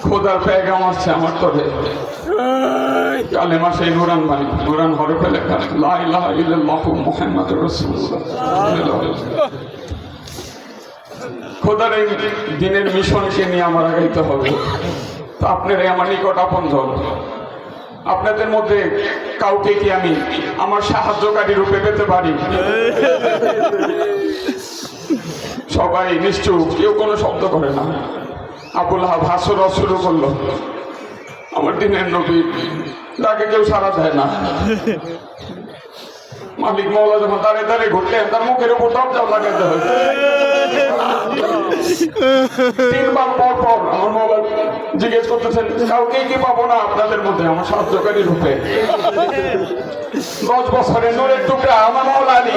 খোদার পেগাম আসছে আমার তরে কালেমা সেই নুরান বাণী নুরান হরফে লেখা লা ইলাহা ইল্লাল্লাহু মুহাম্মাদুর রাসূলুল্লাহ। খোদার এই দিনের মিশনকে নিয়ে আমার আগাইতে হবে। তো আপনারাই আমার নিকট আপনজন। আপনাদের মধ্যে কাউকে কি আমি আমার সাহায্যকারী রূপে পেতে পারি? সবাই নিশ্চুপ, কেউ কোনো শব্দ করে না। আবুল আহাব হাসর শুরু করলো। আমার দিনের নবী তাকে কেউ সাড়া দেয় না। মালিক মৌলা যখন দাঁড়িয়ে দাঁড়িয়ে ঘুরলেন, তার মুখের উপর দরজাও লাগাইতে হয়েছে। 3 বার পর পর আমার মৌলা জিজ্ঞেস করতেছেন, কাউকে কি পাবো না আপনাদের মধ্যে আমার সাহায্যকারী রূপে? 10 বছরের নূরের টুকরা আমার মৌলা আলী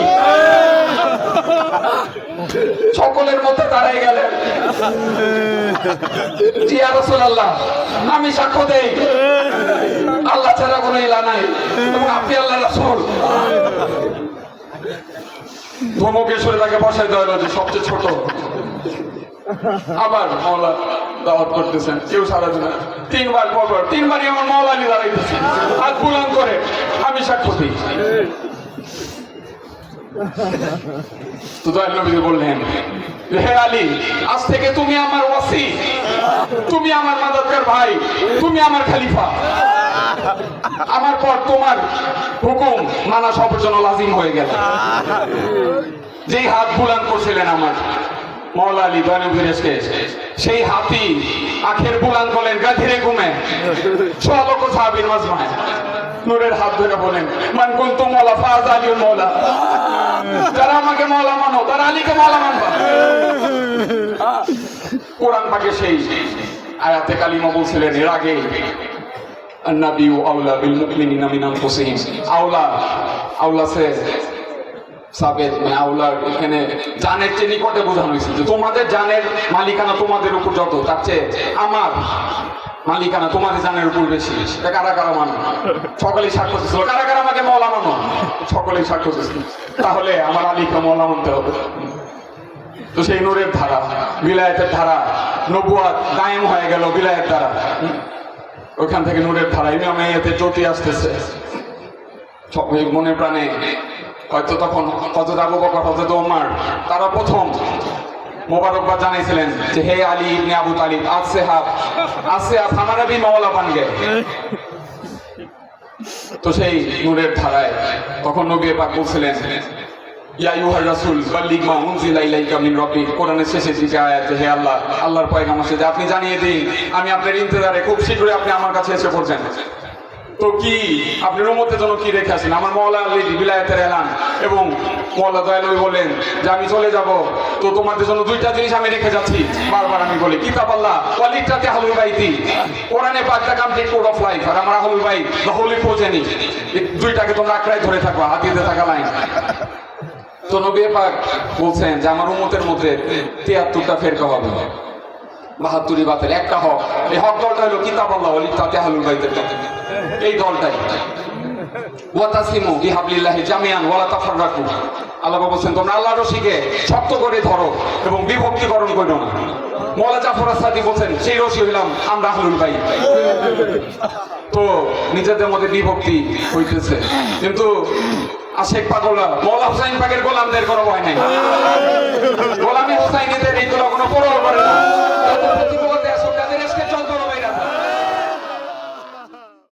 সকলের মধ্যে দাঁড়াই গেলেন। জি ইয়া রাসূলুল্লাহ, আমি সাক্ষ্য দেই আল্লাহ ছাড়া কোনো ইলাহ নাই এবং আপনি আল্লাহর রাসূল। ধমকে সরে তাকে বসাই দেওয়া হলো যে সবচেয়ে ছোট। আবার মাওলা দাওয়াত করতেছেন, কেউ সারা দিন 3 বার পর পর 3 বারই আমার মাওলা আলী দাঁড়াইতেছে, হাত বুলন্দ করে আমি সাক্ষ্য দিই। তো দয়াল নবী বললেন, হে আলী, আজ থেকে তুমি আমার ওয়াসি, তুমি আমার মাদদগার ভাই, তুমি আমার খলিফা। আমার পর তোমার হুকুম মানা সবার জন্য লাজিম হয়ে গেল। যেই হাত বুলান করছিলেন আমার মওলা আলী দয়ানবীরকে, সেই হাতি আখের বুলান করলেন গাধীরে ঘুমে সলক সাহাবীর মাজমায়। নূরের হাত ধরে বলেন, মান কুনতু মওলা ফাজ আলীউল মওলা। যারা আমাকে মওলা মানো তারা আলীকে মওলা মানবা। কোরআন পাকে সেই আয়াতে কালিমা বলছিলেন এর আগে, अन्नबिय्यु औला बिल मुमिनिना मिन अनफुसिहिम। আওলা সে সাবেত মানে আওলার এখানে জানের চেয়ে নিকটে বোঝানো হয়েছে যে তোমাদের জানের মালিকানা তোমাদের উপর যত, তার চেয়ে আমার মালিকানা তোমাদের জানের উপর বেশি। এটা কারা কারা মানো? সকলেই সাক্ষ্য দিচ্ছিল। কারা কারা আমাকে মওলা মানো? সকলেই সাক্ষ্য দিচ্ছিল। তাহলে আমার আলীকে মওলা মানতে হবে। তো সেই নূরের ধারা, বিলায়াতের ধারা, নবুয়াত কায়েম হয়ে গেল বিলায়াত দ্বারা। ওইখান থেকে নূরের ধারা ইমামিয়াতে জ্যোতি আসতেছে মনে প্রাণে। হয়তো তখন হযরত আবু বকর, হযরত ওমর তারা প্রথম মোবারকবাদ জানাইছিলেন যে হে আলী ইবনে আবু তালিব, আজ সে আপ হামারা ভি মওলা বান গে। তো সেই নূরের ধারায় তখন নবী পাক বলছিলেন, ইয়া আইয়ুহার রাসূল বাল্লিগ মা উনজিলা ইলাইকা মিন রাব্বিক। কোরআনের শেষের দিকে আয়াতে, হে আল্লাহ, আল্লাহর পয়গাম আসে যে আপনি জানিয়ে দিন আমি আপনার ইন্তজারে, খুব শীঘ্রই আপনি আমার কাছে এসে পড়ছেন। তো কি আপনি উম্মতের জন্য কি রেখে আসেন? আমার মওলা আলী বিলায়াতের এলান। এবং মওলা দয়াল নবী বলেন যে আমি চলে যাব, তো তোমাদের জন্য 2টা জিনিস আমি রেখে যাচ্ছি। বারবার আমি বলি, কিতাব আল্লাহ ওয়ালিটাতে আহলুল বাইতি। কোরআনে পাক the complete code of life, আর আমার আহলুল বাইত দা হোলি প্রজেনি। এই 2টাকে তোমরা আঁকড়ায় ধরে থাকবা, হাতিতে থাকা লাইন। তো নবী পাক বলছেন যে আমার উম্মতের মধ্যে 73টা ফেরকা হবে, 72ই বাতিল, একটা হক। এই হক দলটা হলো কিতাব আল্লাহ ওয়ালিটাতে আহলুল বাইতের দল। এই দলটাই ওয়াতাসিমু বিহাবলিল্লাহি জামিআন ওয়ালা তাফাররাকু। আল্লাহ বলেছেন তোমরা আল্লাহর রশিকে শক্ত করে ধরো এবং বিভক্তিকরণ করো না। মওলা জাফর আস-সাদিক বলেন সেই রশি হইলাম আমরা আহলুল বাইত। তো নিজেদের মধ্যে বিভক্তি হইতেছে, কিন্তু আশেক পাগলা মওলা হুসাইন পাকের গোলামদের কোনো ভয় নাই। গোলামি হুসাইনীদের এইগুলো কোনো পরোয়া করে না।